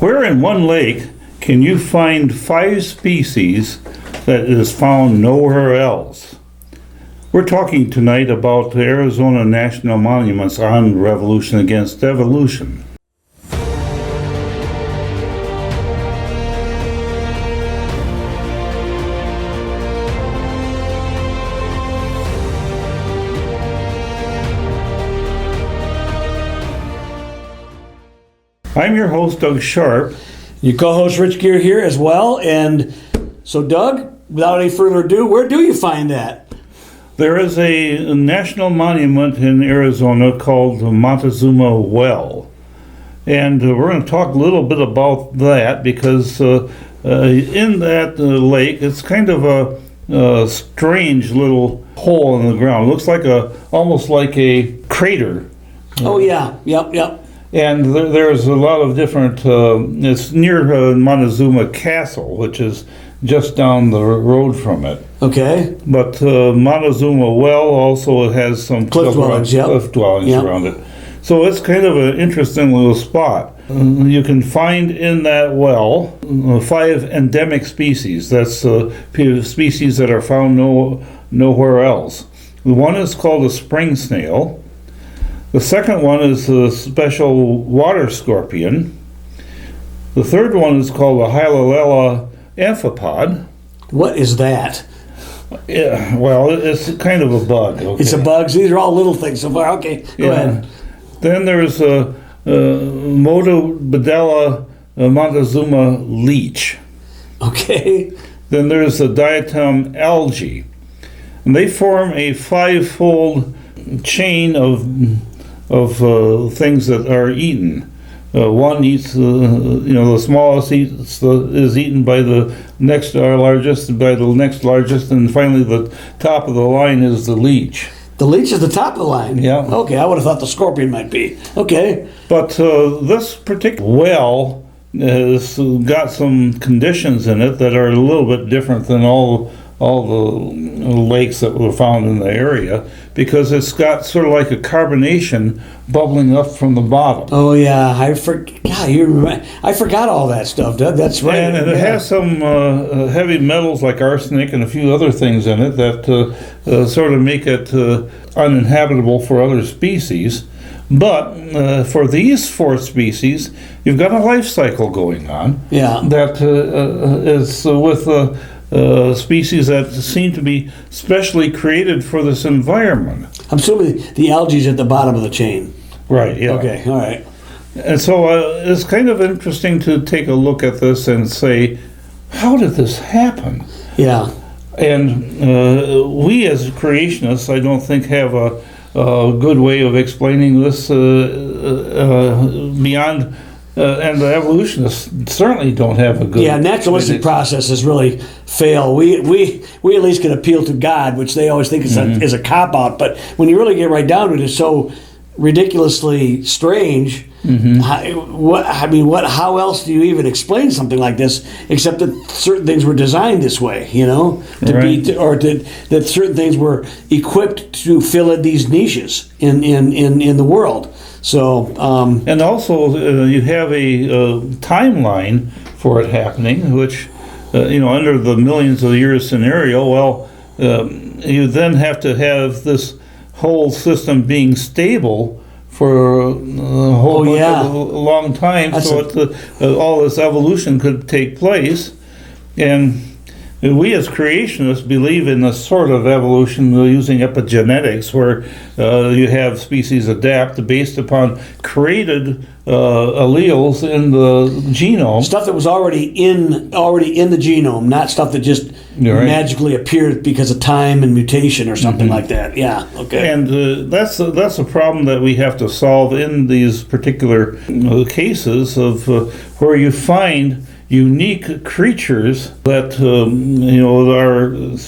Where in one lake can you find 5 species that is found nowhere else? We're talking tonight about the Arizona National Monuments on Revolution Against Evolution. I'm your host, Doug Sharp. Your co-host, Rich Gear, here as well. And so, Doug, without any further ado, where do you find that? There is a national monument in Arizona called the Montezuma Well. And we're going to talk a little bit about that because in that lake, it's kind of a strange little hole in the ground. It looks like almost like a crater. Oh, yeah. Yep. And there's a lot of different, it's near Montezuma Castle, which is just down the road from it. Okay. But Montezuma Well also has some cliff dwellings around it. So it's kind of an interesting little spot. You can find in that well 5 endemic species. That's species that are found nowhere else. The one is called a spring snail. The second one is the special water scorpion. The third one is called the Hylalella amphipod. What is that? Yeah, well, it's kind of a bug. Okay? It's a bug. So these are all little things so far. Okay, go ahead. Then there's a Motobedella Montezuma leech. Okay. Then there's the diatom algae. And they form a 5-fold chain of things that are eaten. One eats, the smallest is eaten by the next largest, by the next largest, and finally the top of the line is the leech. The leech is the top of the line? Yeah. Okay, I would have thought the scorpion might be. Okay. But this particular well has got some conditions in it that are a little bit different than all the lakes that were found in the area, because it's got sort of like a carbonation bubbling up from the bottom. Oh yeah, I forgot all that stuff, Doug. That's right. And it has some heavy metals like arsenic and a few other things in it that sort of make it uninhabitable for other species. But for these 4 species, you've got a life cycle going on. Yeah. That is with species that seem to be specially created for this environment. I'm assuming the algae is at the bottom of the chain. Right, yeah. Okay, all right. And so it's kind of interesting to take a look at this and say, how did this happen? Yeah. And we as creationists, I don't think, have a good way of explaining this beyond... and the evolutionists certainly don't have a good... Yeah, naturalistic processes really fail. We at least can appeal to God, which they always think is a cop-out. But when you really get right down to it, it's so ridiculously strange. How else do you even explain something like this except that certain things were designed this way, that certain things were equipped to fill in these niches in the world. So, and also you have a timeline for it happening, which, under the millions of years scenario, you then have to have this whole system being stable for a long time, all this evolution could take place. And we as creationists believe in a sort of evolution using epigenetics, where you have species adapt based upon created alleles in the genome. Stuff that was already in the genome, not stuff that just magically appeared because of time and mutation or something like that. Yeah. Okay. And that's a problem that we have to solve in these particular cases of where you find unique creatures that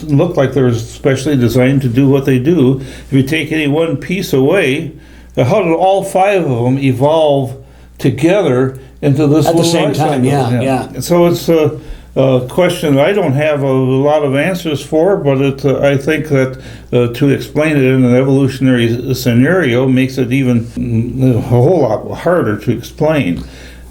look like they're specially designed to do what they do. If you take any one piece away, how did all 5 of them evolve together into this at the same time? Yeah. So it's a question I don't have a lot of answers for, but I think that to explain it in an evolutionary scenario makes it even a whole lot harder to explain.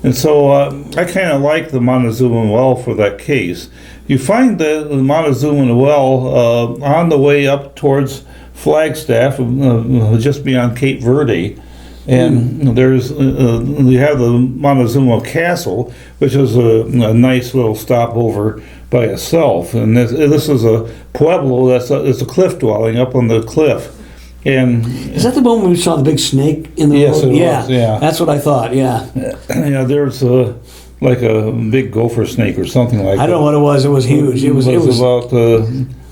And so I kind of like the Montezuma Well for that case. You find the Montezuma Well on the way up towards Flagstaff, just beyond Cape Verde. And there's you have the Montezuma Castle, which is a nice little stopover by itself. And this is a pueblo it's a cliff dwelling up on the cliff. And is that the one where we saw the big snake in the yes, road? it was, yeah. That's what I thought. Yeah. Yeah, there's like a big gopher snake or something like that. I don't know what it was. It was huge. It was about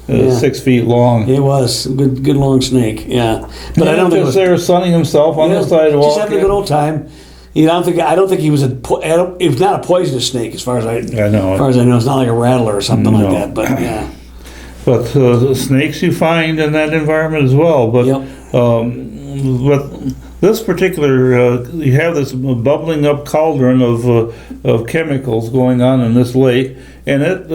6 feet long. It was good long snake. Yeah, but I don't think it was there sunning himself on the sidewalk. Just having a good old time. I don't think he was it was not a poisonous snake, as far as I know. As far as I know, it's not like a rattler or something like that. But yeah. But snakes you find in that environment as well. But but this particular, you have this bubbling up cauldron of chemicals going on in this lake, and it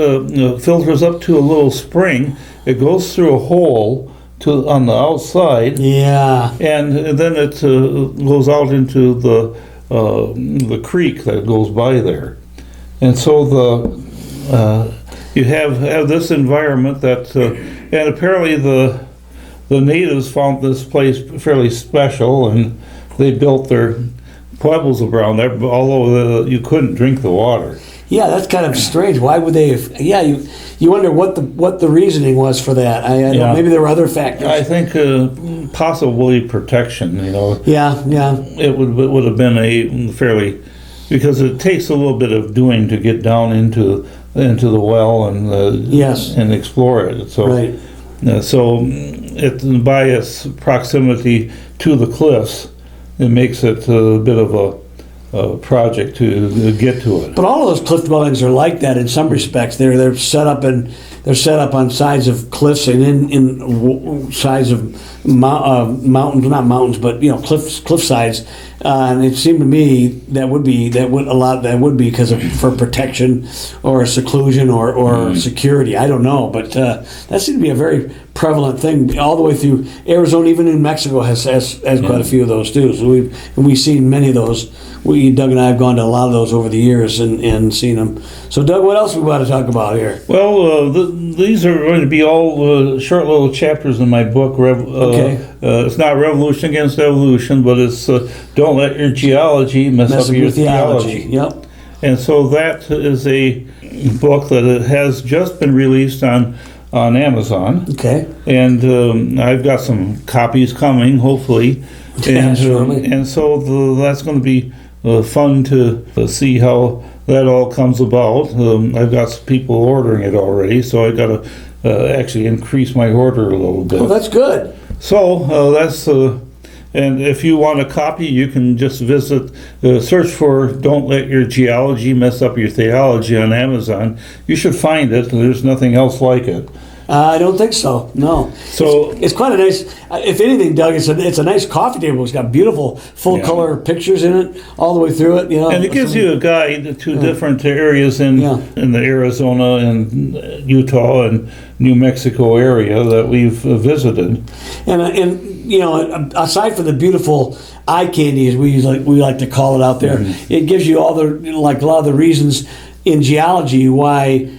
filters up to a little spring. It goes through a hole on the outside. Yeah. And then it goes out into the creek that goes by there, and so you have this environment that, and apparently the natives found this place fairly special, and they built their pueblos around there, although you couldn't drink the water. Yeah, that's kind of strange. Why would they have? Yeah, you wonder what the reasoning was for that. I don't know, maybe there were other factors. I think possibly protection. Yeah. It would have been a fairly, because it takes a little bit of doing to get down into the well and and explore it. So right. So it, by its proximity to the cliffs, it makes it a bit of a project to get to it. But all of those cliff dwellings are like that in some respects. They're set up on sides of cliffs and in sides of mountains, not mountains, but cliff sides. And it seemed to me that would be because for protection or seclusion or security. I don't know, but that seemed to be a very prevalent thing all the way through Arizona. Even in Mexico has quite a few of those too. So we've seen many of those. Doug and I have gone to a lot of those over the years and seen them. So Doug, what else we want to talk about here? Well, these are going to be all short little chapters in my book. Okay. It's not Revolution Against Evolution, but it's Don't Let Your Geology Mess Up Your Theology. Yep. And so that is a book that it has just been released on Amazon. Okay. And I've got some copies coming, hopefully. Yeah, surely. And so that's going to be fun to see how that all comes about. I've got some people ordering it already, so I got to actually increase my order a little bit. Oh, that's good. So that's and if you want a copy, you can just visit, search for "Don't Let Your Geology Mess Up Your Theology" on Amazon. You should find it. There's nothing else like it. I don't think so. No. So it's quite a nice. If anything, Doug, it's a nice coffee table. It's got beautiful full color pictures in it all the way through it. And it gives you a guide to different areas in the Arizona and Utah and New Mexico area that we've visited. And aside from the beautiful eye candy, as we like to call it out there, it gives you all a lot of the reasons in geology why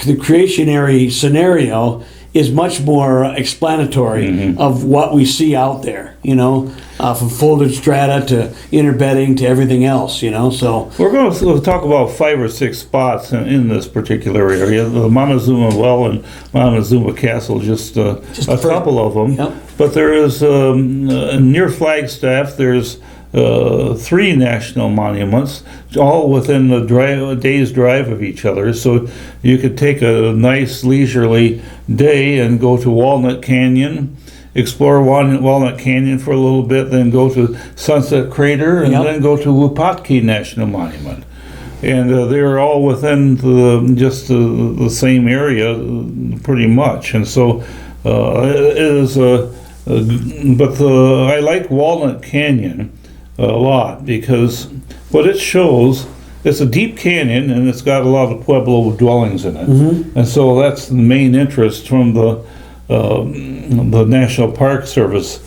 the creationary scenario is much more explanatory of what we see out there, from folded strata to interbedding to everything else, so. We're going to talk about 5 or 6 spots in this particular area, the Montezuma Well and Montezuma Castle, just a couple of them. Yep. But there is, near Flagstaff, there's 3 national monuments, all within a day's drive of each other. So you could take a nice leisurely day and go to Walnut Canyon, explore Walnut Canyon for a little bit, then go to Sunset Crater, and then go to Wupatki National Monument. And they're all within the same area, pretty much. And so it is, but I like Walnut Canyon a lot because what it shows, it's a deep canyon and it's got a lot of pueblo dwellings in it, and so that's the main interest from the National Park Service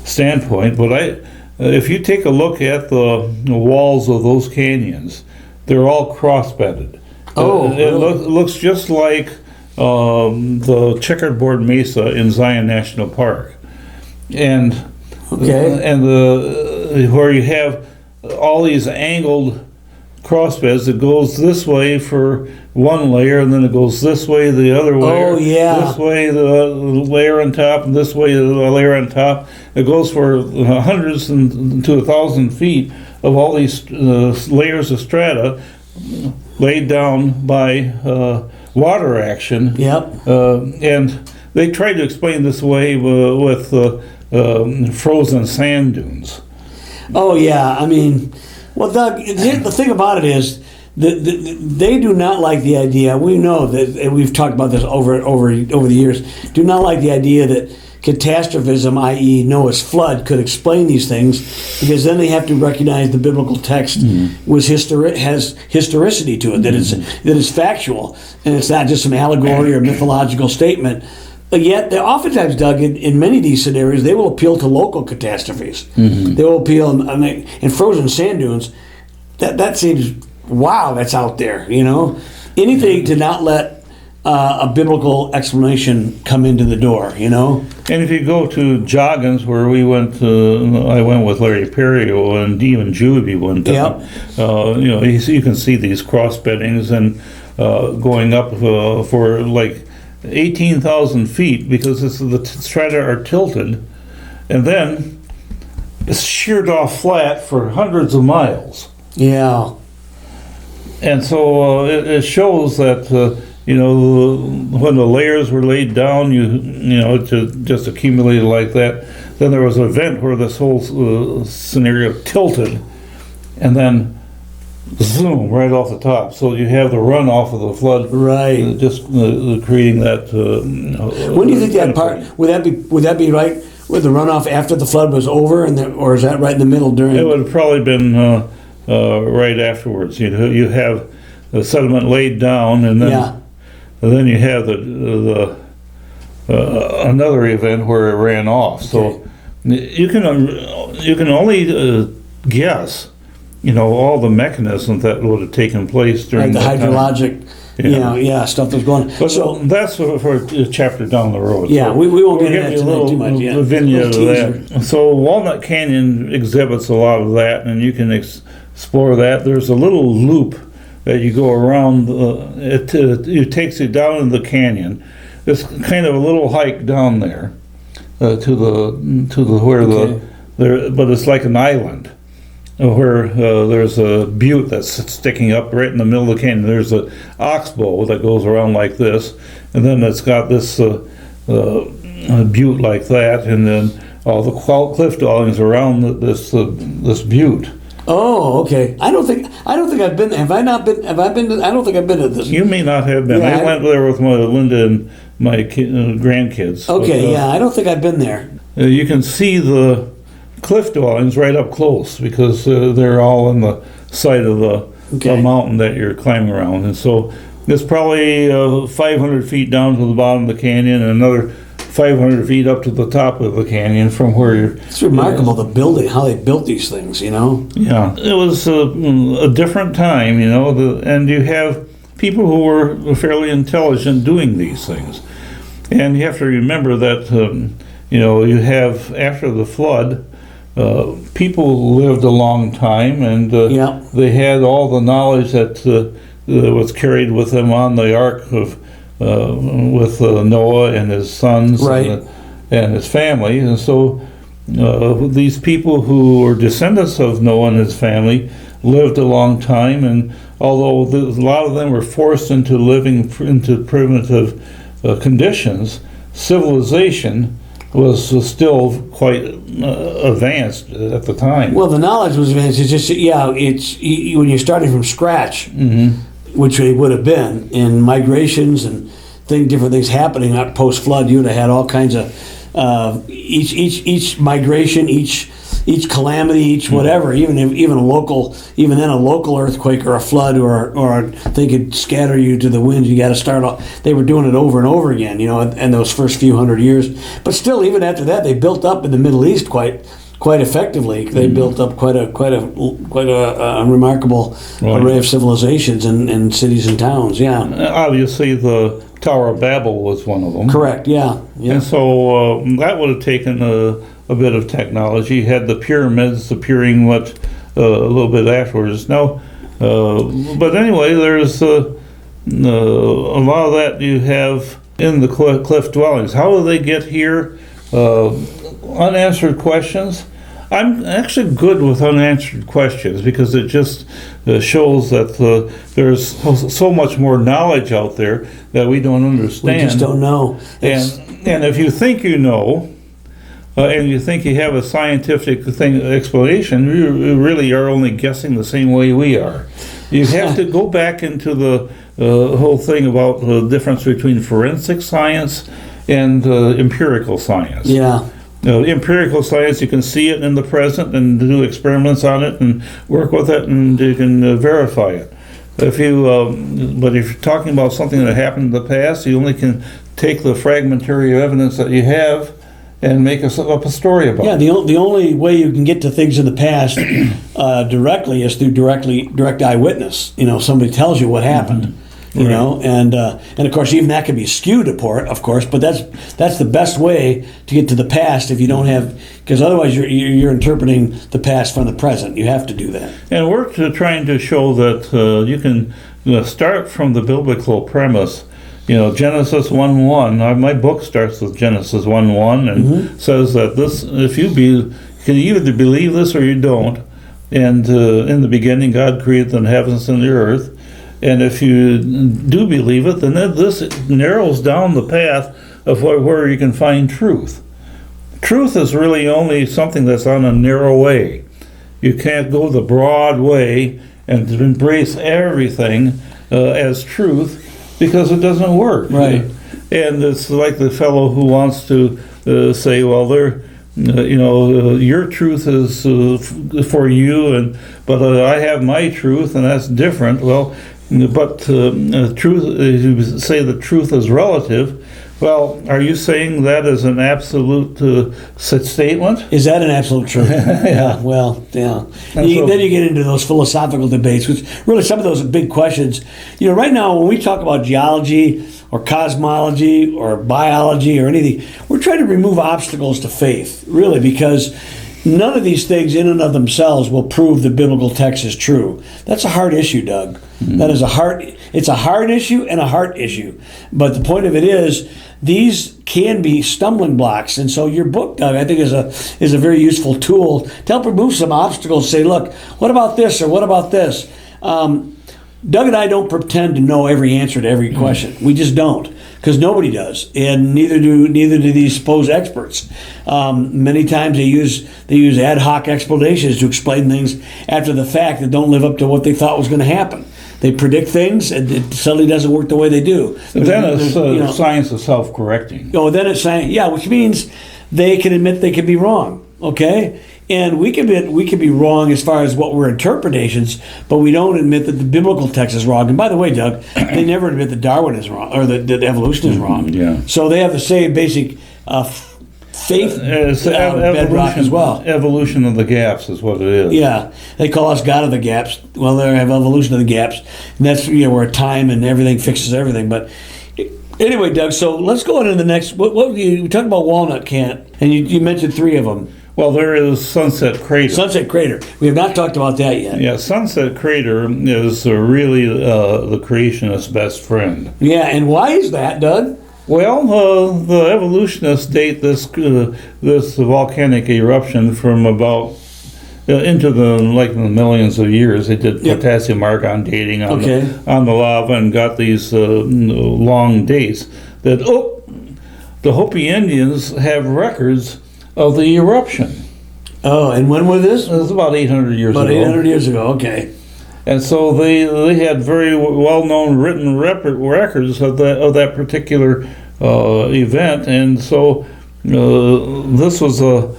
standpoint. But if you take a look at the walls of those canyons, they're all cross-bedded. Oh, It really? looks just like the checkerboard mesa in Zion National Park. And where you have all these angled crossbeds that goes this way for one layer, and then it goes this way the other way. Oh, yeah. This way the layer on top, and this way the layer on top. It goes for hundreds and to 1,000 feet of all these layers of strata laid down by water action. Yep. And they tried to explain this away with frozen sand dunes. Oh yeah, I mean, well, Doug, the thing about it is they do not like the idea. We know that, and we've talked about this over the years. Do not like the idea that catastrophism, i.e., Noah's flood, could explain these things, because then they have to recognize the biblical text has historicity to it, that it's factual and it's not just some allegory or mythological statement. But yet, they oftentimes, Doug, in many of these scenarios, they will appeal to local catastrophes. They will appeal, and frozen sand dunes. That seems, wow, that's out there. Anything to not let a biblical explanation come into the door. And if you go to Joggins, where we went, I went with Larry Perrio and even Juby one time. Yep. You can see these cross beddings and going up for like 18,000 feet, because the strata are tilted, and then it's sheared off flat for hundreds of miles. Yeah. And so it shows that when the layers were laid down, to just accumulated like that. Then there was an event where this whole scenario tilted, and then zoom right off the top. So you have the runoff of the flood, Right. just creating that. When do you think that part would that be right? With the runoff after the flood was over, or is that right in the middle during? It would have probably been right afterwards. You have the sediment laid down, and then you have the another event where it ran off. So you can only guess. All the mechanisms that would have taken place during the that hydrologic, time. stuff that's going on. But So that's for a chapter down the road. yeah, So we won't we'll get into that give you tonight too much. Yeah, a vignette of Little that. So Walnut Canyon exhibits a lot of that, and you can explore that. There's a little loop that you go around. It takes you down in the canyon. It's kind of a little hike down there to the where but it's like an island. Where there's a butte that's sticking up right in the middle of the canyon. There's an oxbow that goes around like this, and then it's got this butte like that, and then all the cliff dwellings around this butte. Oh, okay. I don't think I've been. Have I not been? Have I been? I don't think I've been to this. You may not have been. Yeah, I went there with Linda and my grandkids. Okay, yeah, I don't think I've been there. You can see the cliff dwellings right up close, because they're all on the side of the mountain that you're climbing around. And so it's probably 500 feet down to the bottom of the canyon, and another 500 feet up to the top of the canyon from where you're... It's remarkable, the building, how they built these things, Yeah, it was a different time, and you have people who were fairly intelligent doing these things. And you have to remember that, you have, after the flood, people lived a long time, and they had all the knowledge that was carried with them on the ark with Noah and his sons, right, and his family. And so these people who were descendants of Noah and his family lived a long time, and although a lot of them were forced into living into primitive conditions, civilization was still quite advanced at the time. Well, the knowledge was advanced. It's just, it's when you're starting from scratch, which they would have been in migrations and different things happening post flood. You would have had all kinds of each migration, each calamity, each whatever. Even a local earthquake or a flood or they could scatter you to the winds. You got to start off. They were doing it over and over again, in those first few hundred years. But still, even after that, they built up in the Middle East quite quite effectively. They built up quite a remarkable array of civilizations and cities and towns. Yeah, obviously the Tower of Babel was one of them. correct. Yeah, yeah. And so that would have taken a bit of technology. You had the pyramids appearing a little bit afterwards. Now, but anyway, there's a lot of that you have in the cliff dwellings. How do they get here? Unanswered questions. I'm actually good with unanswered questions because it just shows that there's so much more knowledge out there that we don't understand. We just don't know. And if you think you know, and you think you have a scientific explanation, you really are only guessing the same way we are. You have to go back into the whole thing about the difference between forensic science and empirical science. Yeah. Empirical science, you can see it in the present and do experiments on it and work with it, and you can verify it. But if you're talking about something that happened in the past, you only can take the fragmentary evidence that you have and make up a story about it. Yeah, the only way you can get to things in the past directly is through direct eyewitness. Somebody tells you what happened. You know, and of course even that can be skewed, of course, but that's the best way to get to the past if you don't have, because otherwise you're interpreting the past from the present. You have to do that. And we're trying to show that you can start from the biblical premise. Genesis 1:1. My book starts with Genesis 1:1 and says that if you can either believe this or you don't. And in the beginning, God created the heavens and the earth. And if you do believe it, then this narrows down the path of where you can find truth. Truth is really only something that's on a narrow way. You can't go the broad way and embrace everything as truth because it doesn't work. Right. And it's like the fellow who wants to say, well, your truth is for you, but I have my truth, and that's different. Well, but truth, you say the truth is relative. Well, are you saying that is an absolute statement? Is that an absolute truth? Yeah. Well, yeah. Then you get into those philosophical debates, which really some of those are big questions. Right now when we talk about geology or cosmology or biology or anything, we're trying to remove obstacles to faith, really, because none of these things in and of themselves will prove the biblical text is true. That's a hard issue, Doug. Mm-hmm. It's a hard issue and a heart issue. But the point of it is, these can be stumbling blocks. And so your book, Doug, I think is a very useful tool to help remove some obstacles. Say, look, what about this or what about this? Doug and I don't pretend to know every answer to every question. We just don't, because nobody does, and neither do these supposed experts. Many times they use ad hoc explanations to explain things after the fact that don't live up to what they thought was going to happen. They predict things, and it suddenly doesn't work the way they do. Then it's science is self-correcting. Then it's science, yeah, which means they can admit they can be wrong. Okay. And we can be wrong as far as what we're interpretations, but we don't admit that the biblical text is wrong. And by the way, Doug, they never admit that Darwin is wrong or that evolution is wrong. Yeah. So they have the same basic faith bedrock as well. Evolution of the gaps is what it is. Yeah, they call us God of the gaps. Well, they have evolution of the gaps, and that's where time and everything fixes everything. But anyway, Doug, so let's go on to the next. We talked about Walnut Canyon, and you mentioned three of them. Well, there is Sunset Crater. Sunset Crater. We have not talked about that yet. Yeah, Sunset Crater is really the creationist's best friend. Yeah, and why is that, Doug? Well, the evolutionists date this volcanic eruption from about into the millions of years. They did potassium argon dating on the lava and got these long dates that the Hopi Indians have records of the eruption. Oh, and when was this? It was about 800 years ago. About 800 years ago, okay. And so they had very well-known written records of that particular event, and so this was a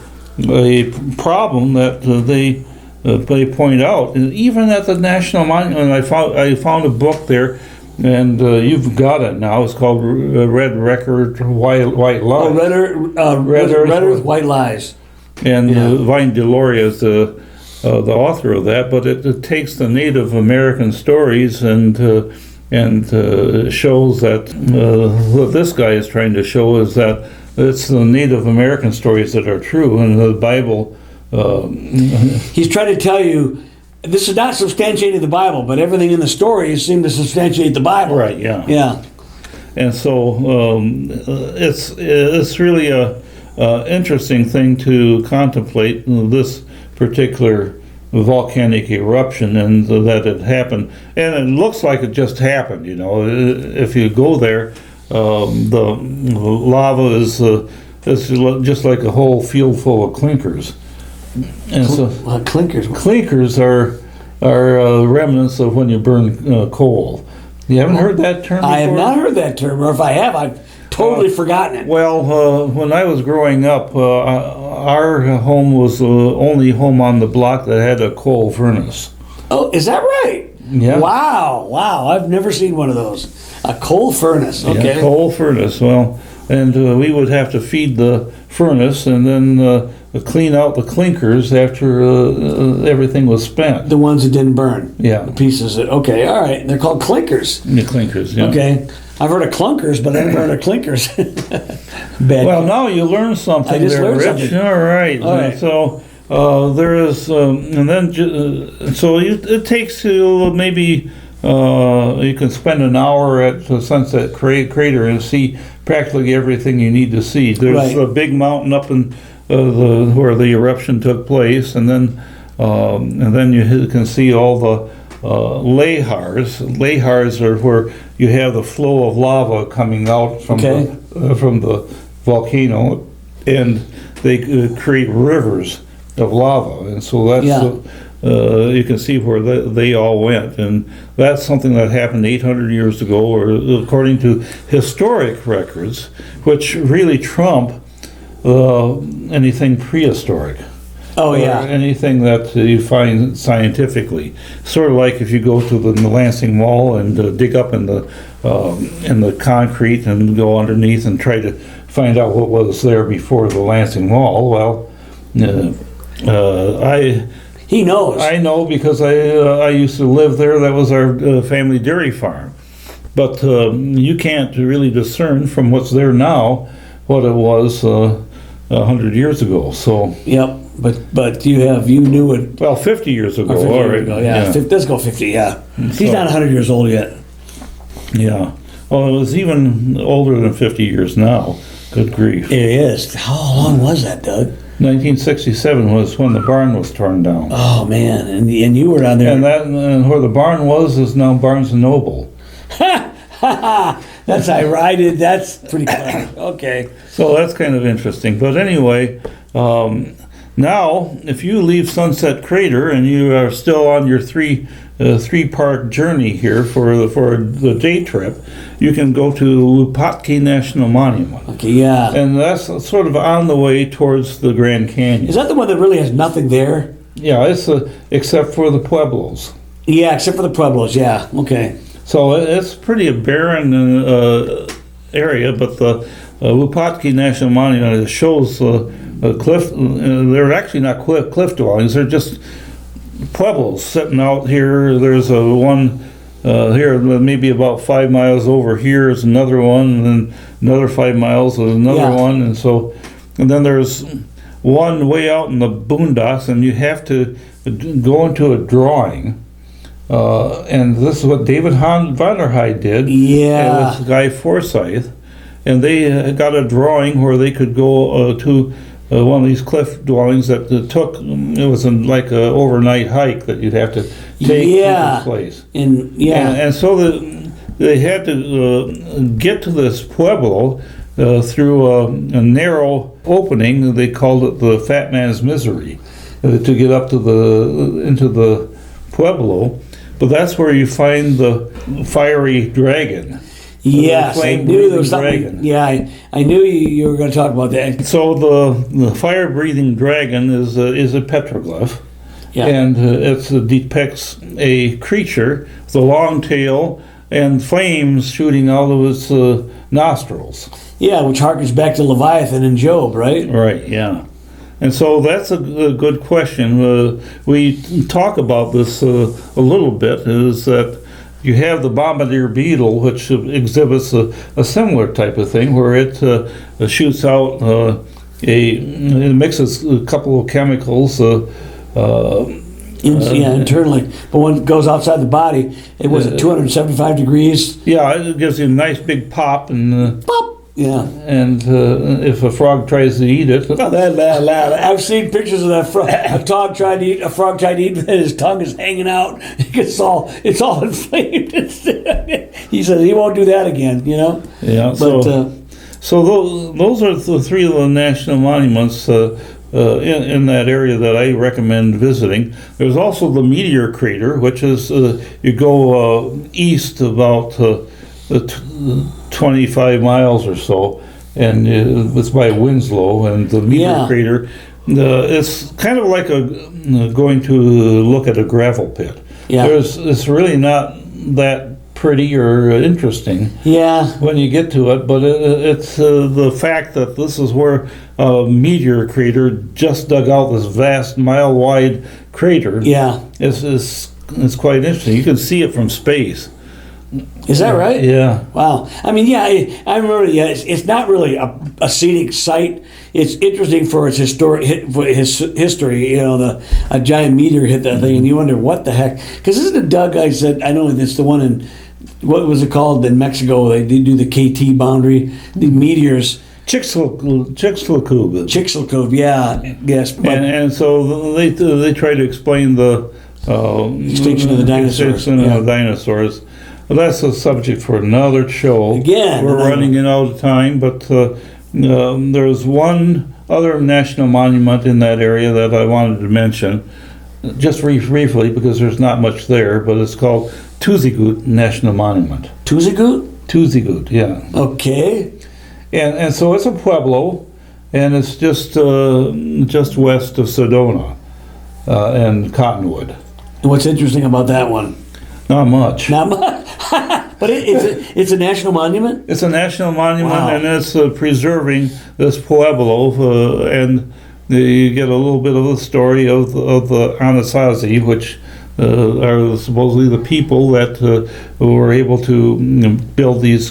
problem that they point out. And even at the National Monument, I found a book there, and you've got it now. It's called Red Record, White Lies. Oh, Red Earth, White Lies. And Yeah. Vine Deloria is the author of that, but it takes the Native American stories and shows that what this guy is trying to show is that it's the Native American stories that are true, and the Bible. He's trying to tell you this is not substantiating the Bible, but everything in the stories seem to substantiate the Bible. Right. Yeah. Yeah. And so it's really a interesting thing to contemplate, this particular volcanic eruption, and that it happened. And it looks like it just happened. If you go there, the lava is just like a whole field full of clinkers. And so Clinkers. clinkers are remnants of when you burn coal. You haven't heard that term before? I have not heard that term, or if I have, I've totally forgotten it. Well, when I was growing up, our home was the only home on the block that had a coal furnace. Oh, is that right? Yeah. Wow. I've never seen one of those. A coal furnace. Okay. Yeah, coal furnace. Well, and we would have to feed the furnace and then clean out the clinkers after everything was spent. The ones that didn't burn. Yeah. The pieces that, okay, all right. They're called clinkers. The clinkers, yeah. Okay. I've heard of clunkers, but I never heard of clinkers. Bad. Well, now you learn something I just there, learned Rich. something. All right. All right. So there is, and then, it takes you maybe, you can spend an hour at the Sunset Crater and see practically everything you need to see. There's Right. a big mountain up in where the eruption took place, and then you can see all the lahars. Lahars are where you have the flow of lava coming out from the volcano, and they create rivers of lava, and so that's you can see where they all went, and that's something that happened 800 years ago, or according to historic records, which really trump anything prehistoric. Oh, yeah. Or anything that you find scientifically. Sort of like if you go to the Lansing Wall and dig up in the concrete and go underneath and try to find out what was there before the Lansing Wall. Well, He knows. I know because I used to live there. That was our family dairy farm. But you can't really discern from what's there now what it was 100 years ago. So. Yep. But you knew it. Well, 50 years ago. 50 all years right. ago, yeah. Let's go 50. Yeah. He's not 100 years old yet. Yeah. Well, it was even older than 50 years now. Good grief. It is. How long was that, Doug? 1967 was when the barn was torn down. Oh man, and you were down there. And where the barn was is now Barnes and Noble. That's ironic. That's pretty clever. Okay. So that's kind of interesting. But anyway, now if you leave Sunset Crater and you are still on your three-part journey here for the day trip, you can go to Wupatki National Monument. Okay. Yeah. And that's sort of on the way towards the Grand Canyon. Is that the one that really has nothing there? Yeah, it's except for the Pueblos. Yeah, except for the Pueblos. Yeah. Okay. So it's pretty a barren area, but the Wupatki National Monument shows a cliff. They're actually not cliff dwellings. They're just Pueblos sitting out here. There's one here, maybe about 5 miles over here is another one, and then another 5 miles is another one, and then there's one way out in the boondocks, and you have to go into a drawing. And this is what David Van der Heide did. Yeah. And this guy Forsyth, and they got a drawing where they could go to one of these cliff dwellings that it was like an overnight hike that you'd have to take to this place. And so they had to get to this pueblo through a narrow opening. They called it the Fat Man's Misery to get up to into the pueblo. But that's where you find the fiery dragon. Yes, I knew there was something. Dragon. Yeah, I knew you were going to talk about that. So the fire-breathing dragon is a petroglyph, and it depicts a creature with a long tail and flames shooting out of its nostrils. Yeah, which harkens back to Leviathan and Job, right? Right. Yeah. And so that's a good question. We talk about this a little bit, is that you have the bombardier beetle, which exhibits a similar type of thing, where it shoots out it mixes a couple of chemicals. Internally. But when it goes outside the body, it was at 275 degrees. Yeah, it gives you a nice big pop, and Pop! Yeah. and if a frog tries to eat it, I've seen pictures of that frog. A frog tried to eat, and his tongue is hanging out. It's all inflamed. He says he won't do that again, you know? Yeah, But, so those are the three of the national monuments in that area that I recommend visiting. There's also the Meteor Crater, which is you go east about 25 miles or so, and it's by Winslow, and the Meteor Crater. It's kind of like going to look at a gravel pit. Yeah. It's really not that pretty or interesting when you get to it, but it's the fact that this is where a meteor crater just dug out this vast mile-wide crater. It's quite interesting. You can see it from space. Is that right? Yeah. Wow. I mean, I remember. Yeah, it's not really a scenic site. It's interesting for its history. You know, a giant meteor hit that thing, and you wonder what the heck. Because isn't it Doug? I said I know it's the one in what was it called in Mexico? They do the KT boundary. The meteors. Chicxulub. Yeah. Yes. And so they try to explain the extinction of the dinosaurs. Well, that's a subject for another show. Again, we're running out of time, but there's one other national monument in that area that I wanted to mention, just briefly, because there's not much there, but it's called Tuzigut National Monument. Tuzigut, yeah. Okay. And so it's a pueblo, and it's just west of Sedona and Cottonwood. And what's interesting about that one? Not much. But it's a national monument? It's a national monument, Wow. and it's preserving this pueblo, and you get a little bit of the story of the Anasazi, which are supposedly the people that were able to build these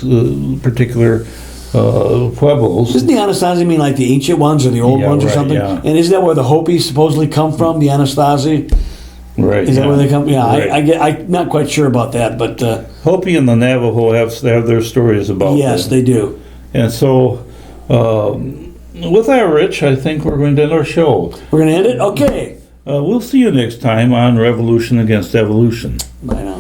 particular pueblos. Doesn't the Anasazi mean like the ancient ones or the old ones or something? Yeah. And isn't that where the Hopis supposedly come from, the Anasazi? Right. Is that where they come? Yeah, right. I'm not quite sure about that, but Hopi and the Navajo have their stories about yes, them. they do. And so, with that, Rich, I think we're going to end our show. We're going to end it? Okay. We'll see you next time on Revolution Against Evolution. Bye now.